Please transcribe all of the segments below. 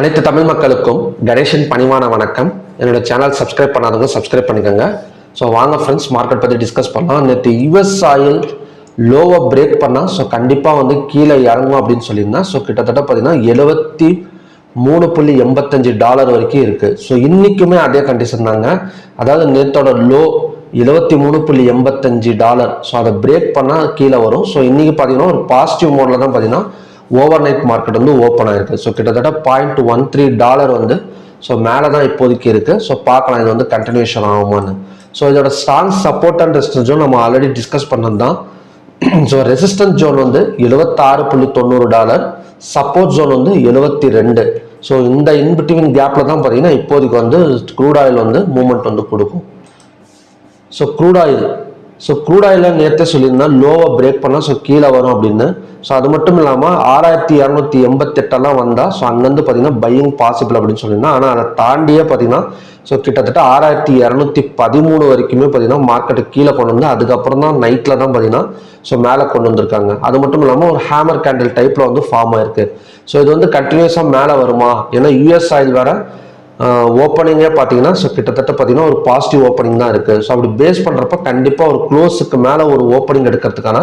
அனைத்து தமிழ் மக்களுக்கும் கணேஷன் பணிவான வணக்கம். என்னோட சேனல் சப்ஸ்கிரைப் பண்ணாதவங்க சப்ஸ்கிரைப் பண்ணிக்கோங்க. ஸோ வாங்க ஃப்ரெண்ட்ஸ், மார்க்கெட் பற்றி டிஸ்கஸ் பண்ணலாம். நேற்று யூஎஸ் ஆயில் லோவை பிரேக் பண்ணால் கண்டிப்பாக கீழே இறங்கும் அப்படின்னு சொல்லியிருந்தேன். ஸோ கிட்டத்தட்ட பார்த்தீங்கன்னா $73.85 வரைக்கும் இருக்குது. ஸோ இன்றைக்குமே அதே கண்டிஷன் தாங்க. அதாவது நேற்றோட லோ $73.85. ஸோ அதை பிரேக் பண்ணால் கீழே வரும். ஸோ இன்றைக்கி பார்த்தீங்கன்னா ஒரு பாசிட்டிவ் மோடில் தான் பார்த்தீங்கன்னா ஓவர் நைட் மார்க்கெட் ஓப்பன் ஆயிருக்கு. ஸோ கிட்டத்தட்ட $0.13 ஸோ மேலே தான் இப்போதைக்கு இருக்கு. ஸோ பார்க்கலாம் இது கண்டினியூஷன் ஆகுமான்னு. ஸோ இதோட strong support and resistance zone நம்ம ஆல்ரெடி டிஸ்கஸ் பண்ணது தான். So resistance zone $76.90, support zone 72. So இந்த இன்பிட்வீன் கேப்ல தான் பார்த்தீங்கன்னா இப்போதைக்கு க்ரூட் ஆயில் மூவ்மெண்ட் கொடுக்கும். ஸோ க்ரூட் ஆயில் நேற்றே சொல்லியிருந்தேன் லோவை பிரேக் பண்ணால் கீழே வரும் அப்படின்னு. ஸோ அது மட்டும் இல்லாமல் 6288 வந்தால் அங்கேருந்து பார்த்தீங்கன்னா பையிங் பாசிபிள் அப்படின்னு சொல்லியிருந்தேன். ஆனால் அதை தாண்டியே பார்த்தீங்கன்னா கிட்டத்தட்ட 6213 வரைக்குமே பார்த்தீங்கன்னா மார்க்கெட்டு கீழே கொண்டு வந்து அதுக்கப்புறம் தான் நைட்டில் தான் பார்த்தீங்கன்னா மேலே கொண்டு வந்திருக்காங்க. அது மட்டும் இல்லாமல் ஒரு ஹேமர் கேண்டில் டைப்பில் ஃபார்ம் ஆயிருக்கு. ஸோ இது கண்டினியூஸாக மேலே வருமா? ஏன்னா யூஎஸ் ஆயில் வேற ஓப்பனிங்கே பார்த்தீங்கன்னா கிட்டத்தட்ட பார்த்தீங்கன்னா ஒரு பாசிட்டிவ் ஓப்பனிங் தான் இருக்குது. ஸோ அப்படி பேஸ் பண்ணுறப்ப கண்டிப்பாக ஒரு க்ளோஸுக்கு மேலே ஒரு ஓப்பனிங் எடுக்கிறதுக்கான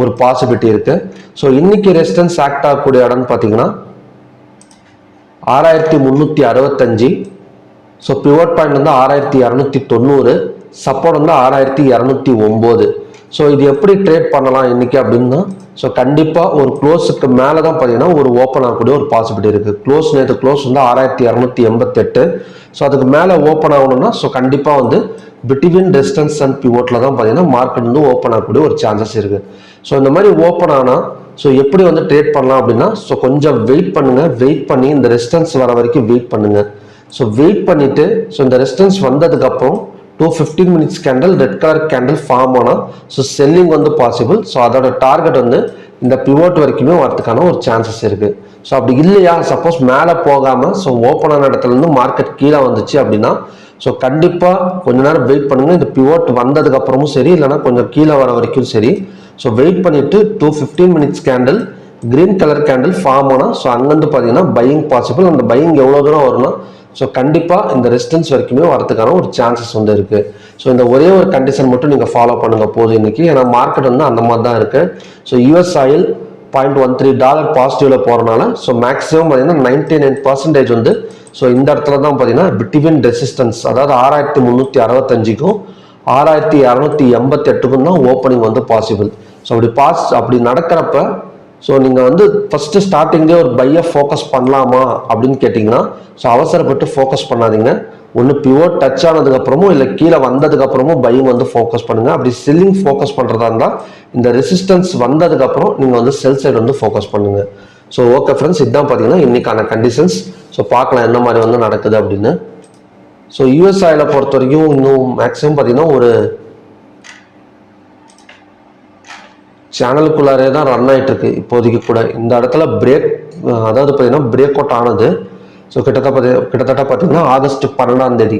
ஒரு பாசிபிலிட்டி இருக்குது. ஸோ இன்னைக்கு ரெசிஸ்டன்ஸ் ஆக்ட் ஆகக்கூடிய இடம்னு பார்த்தீங்கன்னா 6365. So pivot point 6290, support 6209. So இது எப்படி ட்ரேட் பண்ணலாம் இன்னைக்கு அப்படின்னா கண்டிப்பாக ஒரு க்ளோஸுக்கு மேலே தான் பார்த்தீங்கன்னா ஒரு ஓப்பன் ஆகக்கூடிய ஒரு பாசிபிலிட்டி இருக்குது. நேற்று க்ளோஸ் 6288. ஸோ அதுக்கு மேலே ஓப்பன் ஆகணும்னா கண்டிப்பாக பிட்வீன் ரெசிஸ்டன்ஸ் அண்ட் பிவோட்டில் தான் பார்த்தீங்கன்னா மார்க்கெட் ஓப்பன் ஆகக்கூடிய ஒரு சான்சஸ் இருக்குது. ஸோ இந்த மாதிரி ஓப்பன் ஆனால் எப்படி ட்ரேட் பண்ணலாம் அப்படின்னா கொஞ்சம் வெயிட் பண்ணுங்க. வெயிட் பண்ணி இந்த ரெசிஸ்டன்ஸ் வர வரைக்கும் வெயிட் பண்ணுங்க. வெயிட் பண்ணிட்டு இந்த ரெசிஸ்டன்ஸ் வந்ததுக்கப்புறம் 215 minutes candle red colour candle form ஆனால் செல்லிங் பாசிபிள். ஸோ அதோட டார்கெட் இந்த பிவோட் வரைக்குமே வரதுக்கான ஒரு சான்சஸ் இருக்கு. ஸோ அப்படி இல்லையா, சப்போஸ் மேலே போகாமல் ஓப்பன் ஆன இடத்துல மார்க்கெட் கீழே வந்துச்சு அப்படின்னா கண்டிப்பாக கொஞ்ச நேரம் வெயிட் பண்ணுங்க. இந்த பிவோட் வந்ததுக்கு அப்புறமும் சரி, இல்லைன்னா கொஞ்சம் கீழே வர வரைக்கும் சரி. வெயிட் பண்ணிட்டு 215 minutes candle green colour candle form ஆனால் அங்கேருந்து பார்த்தீங்கன்னா பையிங் பாசிபிள். அந்த பையிங் எவ்வளோ தூரம் வரும்னா கண்டிப்பாக இந்த ரெசிஸ்டன்ஸ் வரைக்குமே வரதுக்கான ஒரு சான்சஸ் இருக்கு. இந்த ஒரே ஒரு கண்டிஷன் மட்டும் நீங்கள் ஃபாலோ பண்ணுங்க போதும் இன்னைக்கு. ஏன்னா மார்க்கெட் அந்த மாதிரி தான் இருக்கு. யூஎஸ் ஆயில் $0.13 பாசிட்டிவ்ல போறதுனால மேக்ஸிமம் பார்த்தீங்கன்னா 99% இந்த இடத்துல தான் பார்த்தீங்கன்னா பிட்வீன் ரெசிஸ்டன்ஸ், அதாவது 6365க்கும் 6288க்கும் தான் ஓப்பனிங் பாசிபிள். அப்படி நடக்கிறப்ப நீங்கள் ஃபர்ஸ்ட் ஸ்டார்டிங்லேயே ஒரு பையை ஃபோக்கஸ் பண்ணலாமா அப்படின்னு கேட்டிங்கன்னா அவசரப்பட்டு ஃபோக்கஸ் பண்ணாதீங்க. ஒன்று பிவோட் டச் ஆனதுக்கப்புறமும் இல்லை கீழே வந்ததுக்கப்புறமும் பையிங் ஃபோக்கஸ் பண்ணுங்க. அப்படி செல்லிங் ஃபோக்கஸ் பண்ணுறதா இருந்தால் இந்த ரெசிஸ்டன்ஸ் வந்ததுக்கப்புறம் நீங்கள் செல் சைடு ஃபோக்கஸ் பண்ணுங்க. ஓகே ஃப்ரெண்ட்ஸ், இதுதான் பார்த்தீங்கன்னா இன்னைக்கான கண்டிஷன்ஸ். பார்க்கலாம் என்ன மாதிரி நடக்குது அப்படின்னு. யூஎஸ் ஆயிலை பொறுத்த வரைக்கும் இன்னும் மேக்ஸிமம் பார்த்தீங்கன்னா ஒரு சேனலுக்குள்ளாரே தான் ரன் ஆகிட்டு இருக்கு இப்போதைக்கு கூட. இந்த இடத்துல பிரேக், அதாவது பார்த்தீங்கன்னா பிரேக் அவுட் ஆனது கிட்டத்தட்ட பார்த்தீங்கன்னா ஆகஸ்ட் 12.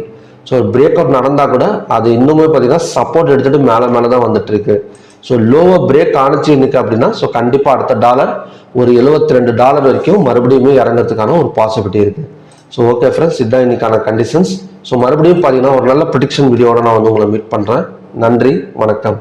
பிரேக் அவுட் நடந்தால் கூட அது இன்னுமே பார்த்தீங்கன்னா சப்போர்ட் எடுத்துட்டு மேலே தான் வந்துட்டு இருக்கு. லோவை பிரேக் ஆனிச்சு இன்னைக்கு அப்படின்னா கண்டிப்பாக அடுத்த டாலர் ஒரு $72 வரைக்கும் மறுபடியும் இறங்கிறதுக்கான ஒரு பாசிபிலிட்டி இருக்கு. ஓகே ஃப்ரெண்ட்ஸ், இதுதான் இன்னைக்கான கண்டிஷன்ஸ். மறுபடியும் பார்த்தீங்கன்னா ஒரு நல்ல ப்ரெடிக்ஷன் வீடியோட நான் உங்களை மீட் பண்ணுறேன். நன்றி, வணக்கம்.